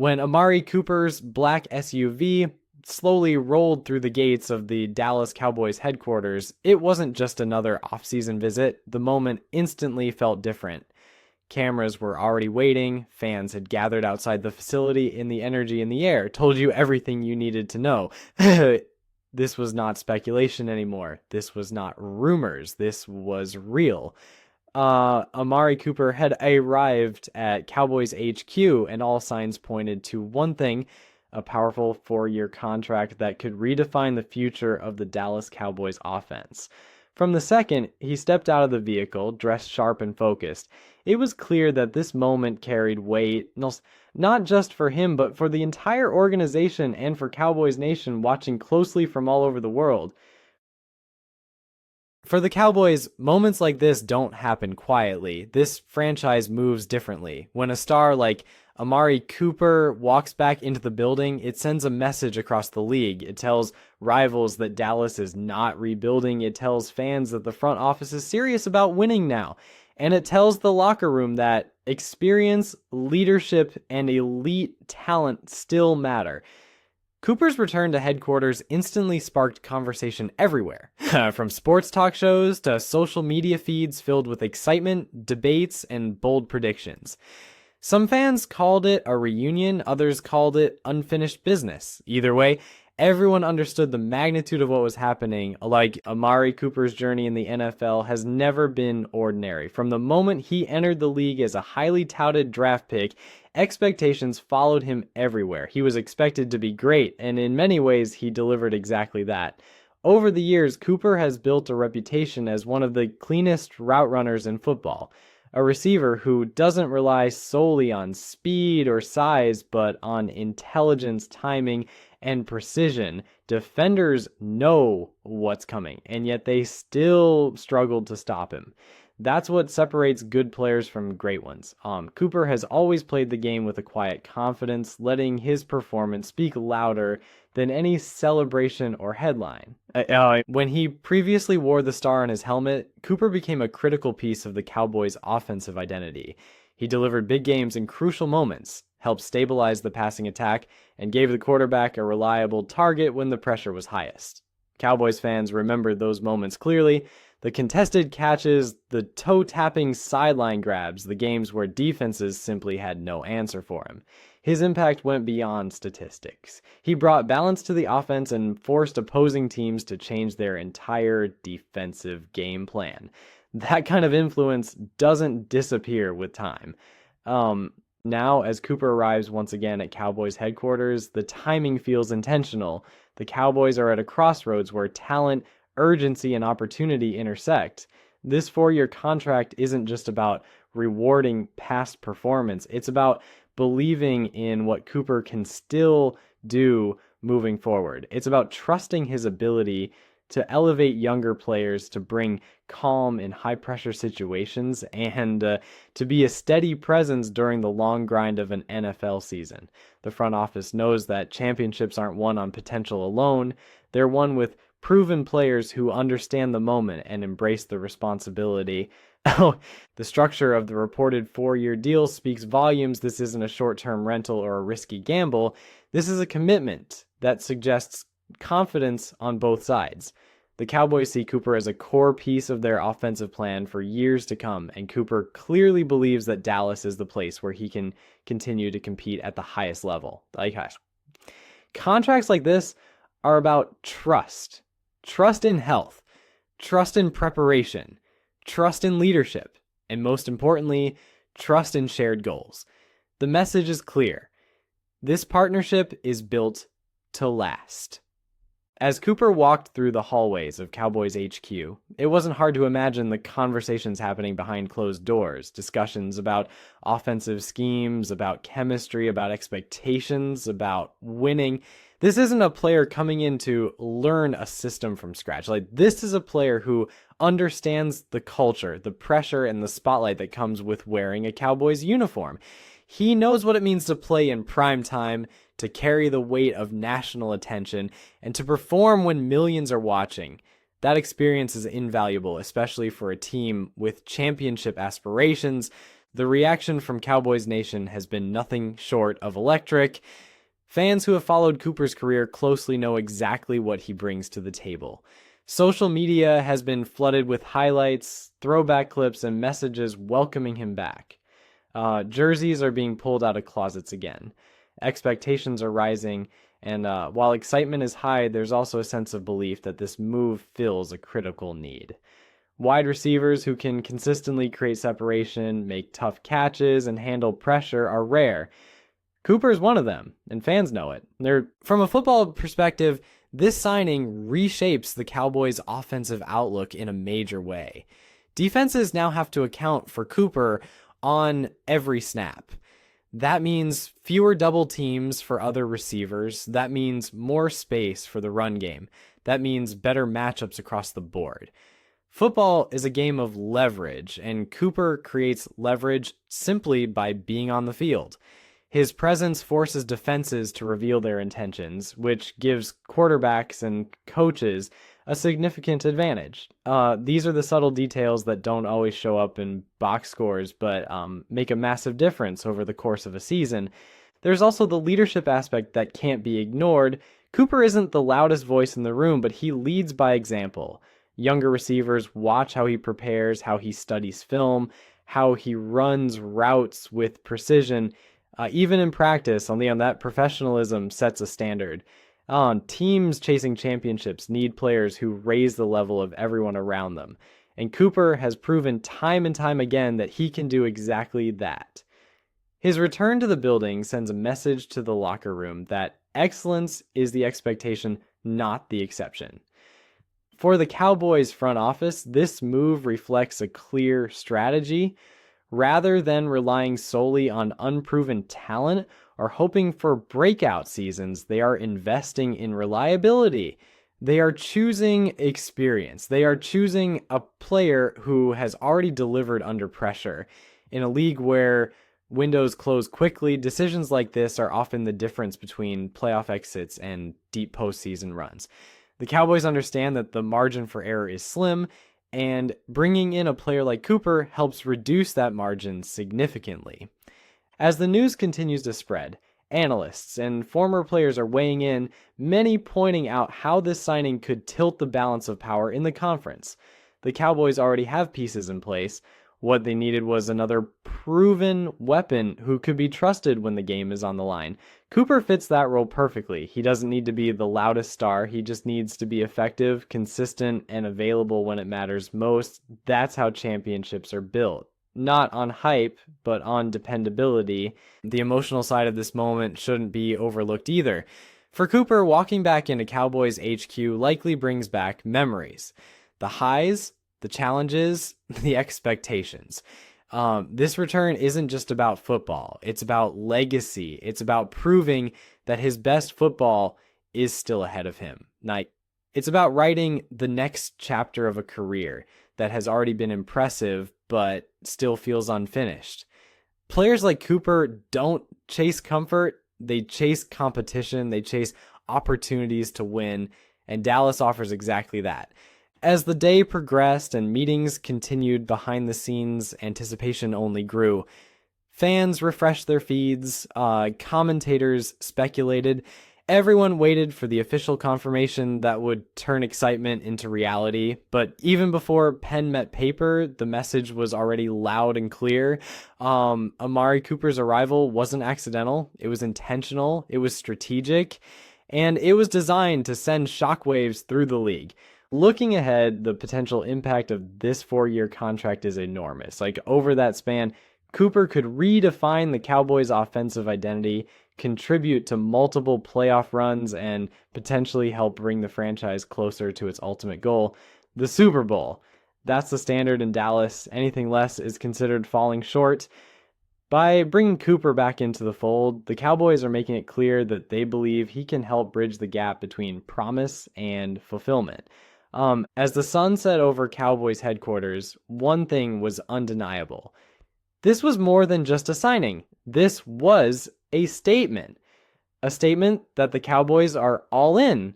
When Amari Cooper's black SUV slowly rolled through the gates of the Dallas Cowboys headquarters, it wasn't just another off-season visit. The moment instantly felt different. Cameras were already waiting, fans had gathered outside the facility, and the energy in the air told you everything you needed to know. This was not speculation anymore. This was not rumors. This was real. Amari Cooper had arrived at Cowboys HQ, and all signs pointed to one thing: a powerful 4-year contract that could redefine the future of the Dallas Cowboys offense. From the second he stepped out of the vehicle, dressed sharp and focused, it was clear that this moment carried weight, not just for him, but for the entire organization and for Cowboys Nation watching closely from all over the world. For the Cowboys, moments like this don't happen quietly. This franchise moves differently. When a star like Amari Cooper walks back into the building, it sends a message across the league. It tells rivals that Dallas is not rebuilding. It tells fans that the front office is serious about winning now. And it tells the locker room that experience, leadership, and elite talent still matter. Cooper's return to headquarters instantly sparked conversation everywhere, from sports talk shows to social media feeds filled with excitement, debates, and bold predictions. Some fans called it a reunion, others called it unfinished business. Either way, everyone understood the magnitude of what was happening. Like, Amari Cooper's journey in the NFL has never been ordinary. From the moment he entered the league as a highly touted draft pick, expectations followed him everywhere. He was expected to be great, and in many ways, he delivered exactly that. Over the years, Cooper has built a reputation as one of the cleanest route runners in football. A receiver who doesn't rely solely on speed or size, but on intelligence, timing, and precision. Defenders know what's coming, and yet they still struggled to stop him. That's what separates good players from great ones. Cooper has always played the game with a quiet confidence, letting his performance speak louder than any celebration or headline. When he previously wore the star on his helmet, Cooper became a critical piece of the Cowboys' offensive identity. He delivered big games in crucial moments, helped stabilize the passing attack, and gave the quarterback a reliable target when the pressure was highest. Cowboys fans remembered those moments clearly: the contested catches, the toe-tapping sideline grabs, the games where defenses simply had no answer for him. His impact went beyond statistics. He brought balance to the offense and forced opposing teams to change their entire defensive game plan. That kind of influence doesn't disappear with time. Now, as Cooper arrives once again at Cowboys headquarters, the timing feels intentional. The Cowboys are at a crossroads where talent, urgency, and opportunity intersect. This 4-year contract isn't just about rewarding past performance. It's about believing in what Cooper can still do moving forward. It's about trusting his ability to elevate younger players, to bring calm in high-pressure situations, and to be a steady presence during the long grind of an NFL season. The front office knows that championships aren't won on potential alone. They're won with proven players who understand the moment and embrace the responsibility. The structure of the reported 4-year deal speaks volumes. This isn't a short-term rental or a risky gamble. This is a commitment that suggests confidence on both sides. The Cowboys see Cooper as a core piece of their offensive plan for years to come, and Cooper clearly believes that Dallas is the place where he can continue to compete at the highest level. Contracts like this are about trust. Trust in health, trust in preparation, trust in leadership, and most importantly, trust in shared goals. The message is clear. This partnership is built to last. As Cooper walked through the hallways of Cowboys HQ, it wasn't hard to imagine the conversations happening behind closed doors, discussions about offensive schemes, about chemistry, about expectations, about winning. This isn't a player coming in to learn a system from scratch. This is a player who understands the culture, the pressure, and the spotlight that comes with wearing a Cowboys uniform. He knows what it means to play in prime time, to carry the weight of national attention, and to perform when millions are watching. That experience is invaluable, especially for a team with championship aspirations. The reaction from Cowboys Nation has been nothing short of electric. Fans who have followed Cooper's career closely know exactly what he brings to the table. Social media has been flooded with highlights, throwback clips, and messages welcoming him back. Jerseys are being pulled out of closets again. Expectations are rising, and while excitement is high, there's also a sense of belief that this move fills a critical need. Wide receivers who can consistently create separation, make tough catches, and handle pressure are rare. Cooper is one of them, and fans know it. From a football perspective, this signing reshapes the Cowboys' offensive outlook in a major way. Defenses now have to account for Cooper on every snap. That means fewer double teams for other receivers. That means more space for the run game. That means better matchups across the board. Football is a game of leverage, and Cooper creates leverage simply by being on the field. His presence forces defenses to reveal their intentions, which gives quarterbacks and coaches a significant advantage. These are the subtle details that don't always show up in box scores, but make a massive difference over the course of a season. There's also the leadership aspect that can't be ignored. Cooper isn't the loudest voice in the room, but he leads by example. Younger receivers watch how he prepares, how he studies film, how he runs routes with precision. Even in practice, that professionalism sets a standard. Teams chasing championships need players who raise the level of everyone around them. And Cooper has proven time and time again that he can do exactly that. His return to the building sends a message to the locker room that excellence is the expectation, not the exception. For the Cowboys front office, this move reflects a clear strategy. Rather than relying solely on unproven talent or hoping for breakout seasons, they are investing in reliability. They are choosing experience. They are choosing a player who has already delivered under pressure. In a league where windows close quickly, decisions like this are often the difference between playoff exits and deep postseason runs. The Cowboys understand that the margin for error is slim, and bringing in a player like Cooper helps reduce that margin significantly. As the news continues to spread, analysts and former players are weighing in, many pointing out how this signing could tilt the balance of power in the conference. The Cowboys already have pieces in place. What they needed was another proven weapon who could be trusted when the game is on the line. Cooper fits that role perfectly. He doesn't need to be the loudest star. He just needs to be effective, consistent, and available when it matters most. That's how championships are built. Not on hype, but on dependability. The emotional side of this moment shouldn't be overlooked either. For Cooper, walking back into Cowboys HQ likely brings back memories. The highs, the challenges, the expectations. This return isn't just about football. It's about legacy. It's about proving that his best football is still ahead of him. It's about writing the next chapter of a career that has already been impressive, but still feels unfinished. Players like Cooper don't chase comfort. They chase competition. They chase opportunities to win. And Dallas offers exactly that. As the day progressed and meetings continued behind the scenes, anticipation only grew. Fans refreshed their feeds, commentators speculated, everyone waited for the official confirmation that would turn excitement into reality. But even before pen met paper, the message was already loud and clear. Amari Cooper's arrival wasn't accidental, it was intentional, it was strategic, and it was designed to send shockwaves through the league. Looking ahead, the potential impact of this 4-year contract is enormous. Over that span, Cooper could redefine the Cowboys' offensive identity, contribute to multiple playoff runs, and potentially help bring the franchise closer to its ultimate goal, the Super Bowl. That's the standard in Dallas. Anything less is considered falling short. By bringing Cooper back into the fold, the Cowboys are making it clear that they believe he can help bridge the gap between promise and fulfillment. As the sun set over Cowboys headquarters, one thing was undeniable. This was more than just a signing. This was a statement. A statement that the Cowboys are all in.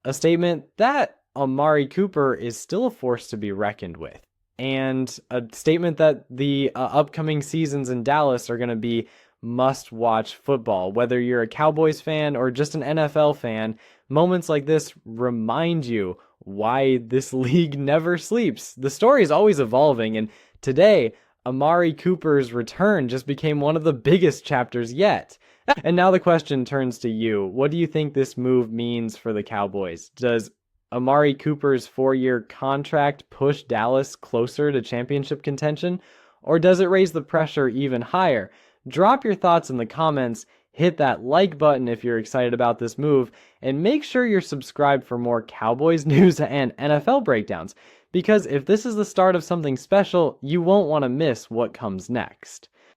A statement that Amari Cooper is still a force to be reckoned with. and a statement that the upcoming seasons in Dallas are going to be must-watch football. Whether you're a Cowboys fan or just an NFL fan, moments like this remind you why this league never sleeps. The story is always evolving, and today, Amari Cooper's return just became one of the biggest chapters yet. And now the question turns to you. What do you think this move means for the Cowboys? Does Amari Cooper's 4-year contract push Dallas closer to championship contention? Or does it raise the pressure even higher? Drop your thoughts in the comments, hit that like button if you're excited about this move, and make sure you're subscribed for more Cowboys news and NFL breakdowns, because if this is the start of something special, you won't want to miss what comes next.